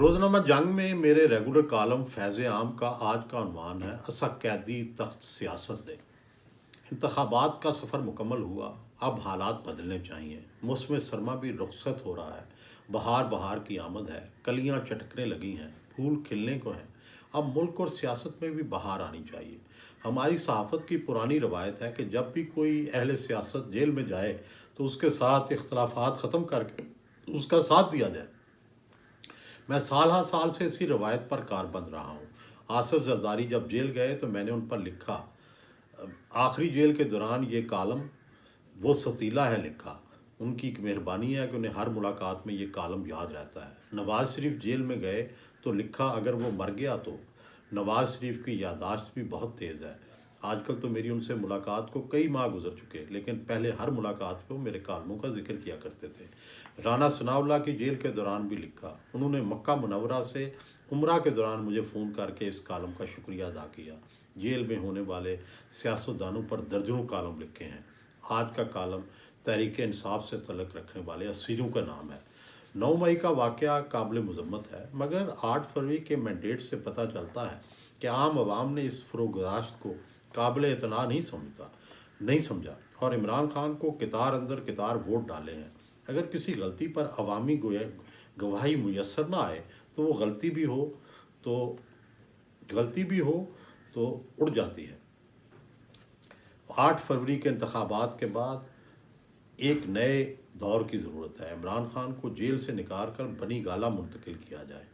रोज़नामा जंग में मेरे रेगुलर कॉलम फैज़ आम का आज का उन्वान है असा कैदी तख्त सियासत दे। इंतखाबात का सफ़र मुकम्मल हुआ, अब हालात बदलने चाहिए। मौसम सरमा भी रुखसत हो रहा है, बहार बहार की आमद है, कलियां चटकने लगी हैं, फूल खिलने को हैं। अब मुल्क और सियासत में भी बहार आनी चाहिए। हमारी सहाफ़त की पुरानी रवायत है कि जब भी कोई अहले सियासत जेल में जाए तो उसके साथ इख्तलाफात ख़त्म करके उसका साथ दिया जाए। मैं साल हा साल से इसी रवायत पर कारबंद रहा हूँ। आसिफ जरदारी जब जेल गए तो मैंने उन पर लिखा, आखिरी जेल के दौरान ये कॉलम वो सतीला है लिखा। उनकी एक मेहरबानी है कि उन्हें हर मुलाकात में ये कॉलम याद रहता है। नवाज़ शरीफ जेल में गए तो लिखा, अगर वो मर गया तो। नवाज़ शरीफ की याददाश्त भी बहुत तेज़ है। आजकल तो मेरी उनसे मुलाकात को कई माह गुजर चुके, लेकिन पहले हर मुलाकात को मेरे कालमों का जिक्र किया करते थे। राना सनाउल्लाह की जेल के दौरान भी लिखा। उन्होंने मक्का मुनव्वरा से उम्रा के दौरान मुझे फ़ोन करके इस कालम का शुक्रिया अदा किया। जेल में होने वाले सियासतदानों पर दर्जनों कालम लिखे हैं। आज का कालम तहरीक इंसाफ से तल्लुक़ रखने वाले असीरों का नाम है। 9 मई का वाक़या काबिल मज़म्मत है, मगर 8 फरवरी के मैंडेट से पता चलता है कि आम आवाम ने इस फ़रोगदाश्त को काबिल एतना नहीं समझा और इमरान खान को कितार अंदर कितार वोट डाले हैं। अगर किसी गलती पर अवामी गवाही मुयसर ना आए तो वो गलती भी हो तो उड़ जाती है। 8 फरवरी के इंतखाबात के बाद एक नए दौर की ज़रूरत है। इमरान खान को जेल से निकाल कर बनी गाला मुंतकिल किया जाए।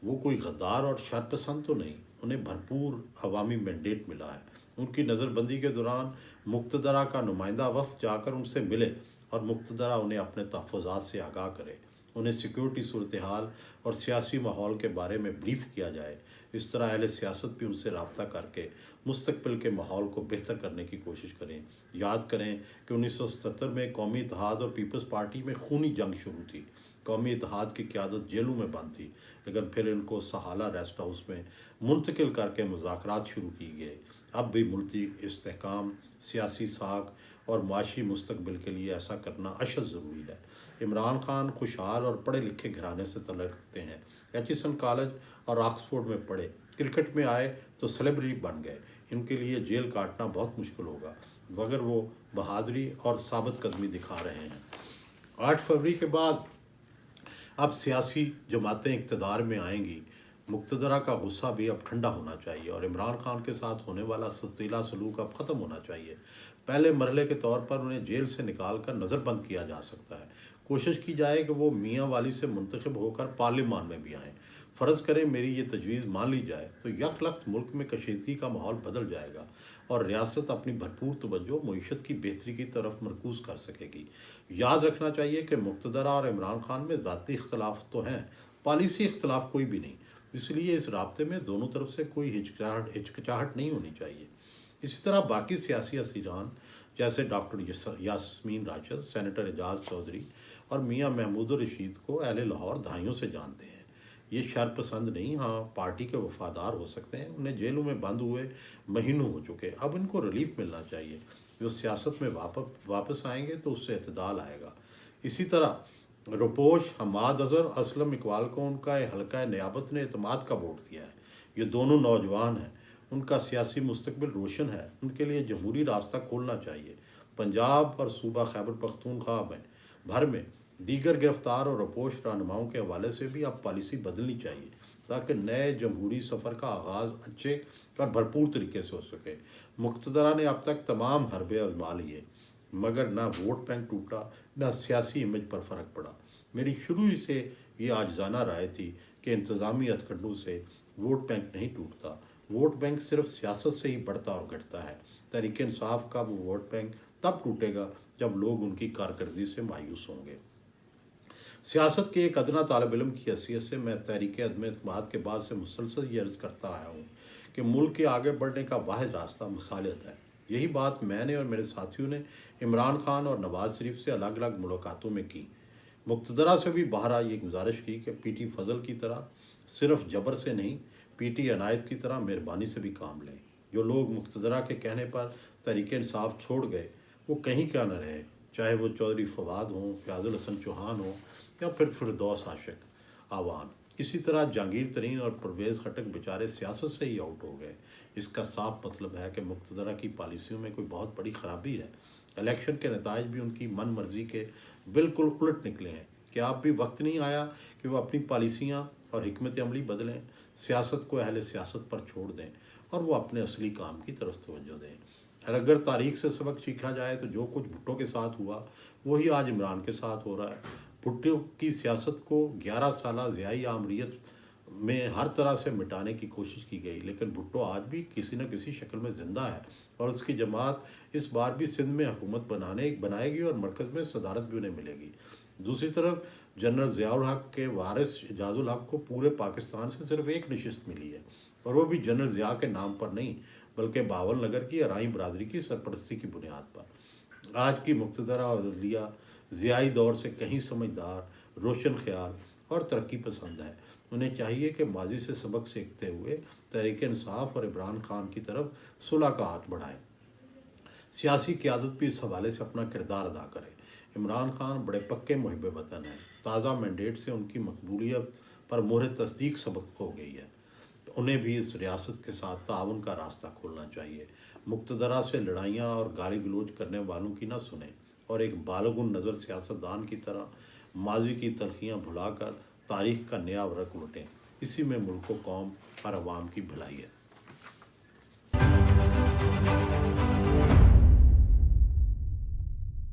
वो कोई गद्दार और शरपसंद तो नहीं, उन्हें भरपूर अवामी मैंडेट मिला है। उनकी नज़रबंदी के दौरान मुक़्तदरा का नुमाइंदा वफ़द जाकर उनसे मिले और मुक़्तदरा उन्हें अपने तहफ़्फ़ुज़ात से आगाह करे। उन्हें सिक्योरिटी सूरत हाल और सियासी माहौल के बारे में ब्रीफ़ किया जाए। इस तरह अहले सियासत भी उनसे रब्ता करके मुस्तक़बिल के माहौल को बेहतर करने की कोशिश करें। याद करें कि 1977 में कौमी इत्तेहाद और पीपल्स पार्टी में खूनी जंग शुरू थी। कौमी इत्तेहाद की क़यादत जेलों में बंद थी, लेकिन फिर इनको सहाला रेस्ट हाउस में मुंतकिल करके मुज़ाकरात शुरू किए गए। अब भी मुल्की इस्तेहकाम, सियासी साख और माशी मुस्तक़बिल के लिए ऐसा करना अशद ज़रूरी है। इमरान खान खुशहाल और पढ़े लिखे घराने से तल्लुक़ रखते हैं। एचिसन कॉलेज और ऑक्सफोर्ड में पढ़े, क्रिकेट में आए तो सेलिब्रिटी बन गए। इनके लिए जेल काटना बहुत मुश्किल होगा, मगर वो बहादुरी और साबित कदमी दिखा रहे हैं। 8 फरवरी के बाद अब सियासी जमातें इक़्तिदार में आएंगी। मुक़्तदरा का गुस्सा भी अब ठंडा होना चाहिए और इमरान खान के साथ होने वाला सतीला सलूक अब ख़त्म होना चाहिए। पहले मरहले के तौर पर उन्हें जेल से निकाल कर नज़रबंद किया जा सकता है। कोशिश की जाए कि वो मियाँ वाली से मुंतखब होकर पार्लियामान में भी आएँ। फ़र्ज़ करें मेरी ये तजवीज़ मान ली जाए तो यकलख्त मुल्क में कशीदगी का माहौल बदल जाएगा और रियासत अपनी भरपूर तवज्जो मईशत की बेहतरी की तरफ मरकूज़ कर सकेगी। याद रखना चाहिए कि मुक़्तदरा और इमरान खान में ज़ाती इख्तलाफ तो हैं, पॉलिसी इख्तलाफ कोई भी नहीं। इसलिए इस राब्ते में दोनों तरफ से कोई हिचकिचाहट नहीं होनी चाहिए। इसी तरह बाकी सियासी असीरान जैसे डॉक्टर यास्मीन राशिद, सेनेटर एजाज चौधरी और मियाँ महमूद रशीद को अहले लाहौर दहाइयों से जानते हैं। ये शरपसंद नहीं, हाँ पार्टी के वफादार हो सकते हैं। उन्हें जेलों में बंद हुए महीनों हो चुके, अब इनको रिलीफ मिलना चाहिए। जो सियासत में वापस आएंगे तो उससे इत्तेदाल आएगा। इसी तरह रुपोश, हमाद अज़हर, असलम इकबाल को उनका हल्का नियाबत ने एतमाद का वोट दिया है। ये दोनों नौजवान हैं, उनका सियासी मुस्तकबिल रोशन है। उनके लिए जमहूरी रास्ता खोलना चाहिए। पंजाब और सूबा खैबर पख्तूनख्वा में भर में दीगर गिरफ्तार और रुपोश रहनुमाओं के हवाले से भी अब पॉलिसी बदलनी चाहिए ताकि नए जमहूरी सफ़र का आगाज़ अच्छे और भरपूर तरीके से हो सके। मुक़्तदरा ने अब तक तमाम हरबे आजमा लिए, मगर ना वोट बैंक टूटा, ना सियासी इमेज पर फ़र्क पड़ा। मेरी शुरू ही से ये आजिज़ाना राय थी कि इंतज़ामी हथकंडों से वोट बैंक नहीं टूटता। वोट बैंक सिर्फ सियासत से ही बढ़ता और घटता है। तहरीक इंसाफ का वो वोट बैंक तब टूटेगा जब लोग उनकी कारकर्दगी से मायूस होंगे। सियासत के एक अदना तालिब इल्म की हैसियत से मैं तहरीक अदम एतमाद के बाद से मुसलसल ये अर्ज़ करता आया हूँ कि मुल्क के आगे बढ़ने का वाहिद रास्ता मसालियत है। यही बात मैंने और मेरे साथियों ने इमरान खान और नवाज़ शरीफ से अलग अलग मुलाकातों में की। मुक़्तदरा से भी बहरा ये गुजारिश की कि पीटी फजल की तरह सिर्फ जबर से नहीं, पीटी अनायत की तरह मेहरबानी से भी काम लें। जो लोग मुक़्तदरा के कहने पर तहरीक इंसाफ छोड़ गए वो कहीं क्या न रहे, चाहे वो चौधरी फवाद हों, फ़याज़ुल हसन चौहान हो या फिर फिरदौस आशिक आवान। इसी तरह जहांगीर तरीन और परवेज़ खटक बेचारे सियासत से ही आउट हो गए। इसका साफ मतलब है कि मुक़्तदरा की पॉलिसियों में कोई बहुत बड़ी ख़राबी है। इलेक्शन के नताइज भी उनकी मन मर्जी के बिल्कुल उलट निकले हैं। क्या अब भी वक्त नहीं आया कि वो अपनी पॉलिसियाँ और हिकमत अमली बदलें, सियासत को अहले सियासत पर छोड़ दें और वो अपने असली काम की तरफ तवज्जो दें। और अगर तारीख से सबक सीखा जाए तो जो कुछ भुट्टो के साथ हुआ वही आज इमरान के साथ हो रहा है। भुट्टो की सियासत को 11 साला ज़ियाई आमरीत में हर तरह से मिटाने की कोशिश की गई, लेकिन भुट्टो आज भी किसी न किसी शक्ल में ज़िंदा है और उसकी जमात इस बार भी सिंध में हुकूमत बनाएगी और मरकज़ में सदारत भी उन्हें मिलेगी। दूसरी तरफ जनरल ज़ियाउल हक के वारिस एजाजुल हक को पूरे पाकिस्तान से सिर्फ एक नशिस्त मिली है और वो भी जनरल ज़िया के नाम पर नहीं बल्कि बावल नगर की अराई बरदरी की सरपरस्ती की बुनियाद पर। आज की मुक़्तदरा और अदलिया ज़ियाई दौर से कहीं समझदार, रोशन ख्याल और तरक्की पसंद है। उन्हें चाहिए कि माजी से सबक सीखते हुए तहरीक इंसाफ और इमरान खान की तरफ सुलह का हाथ बढ़ाएं। सियासी क़यादत भी इस हवाले से अपना किरदार अदा करे। इमरान खान बड़े पक्के मुहिब वतन हैं। ताज़ा मैंडेट से उनकी मकबूलियत पर मोहर तस्दीक सबक हो गई है। तो उन्हें भी इस रियासत के साथ ताउन का रास्ता खोलना चाहिए। मुक़्तदरा से लड़ाइयाँ और गाली गलोच करने वालों की ना सुने और एक बालगुन नज़र सियासतदान की तरह माजी की तलखियाँ भुलाकर तारीख़ का नया वर्क उलटें। इसी में मुल्क व कौम और अवाम की भलाई है।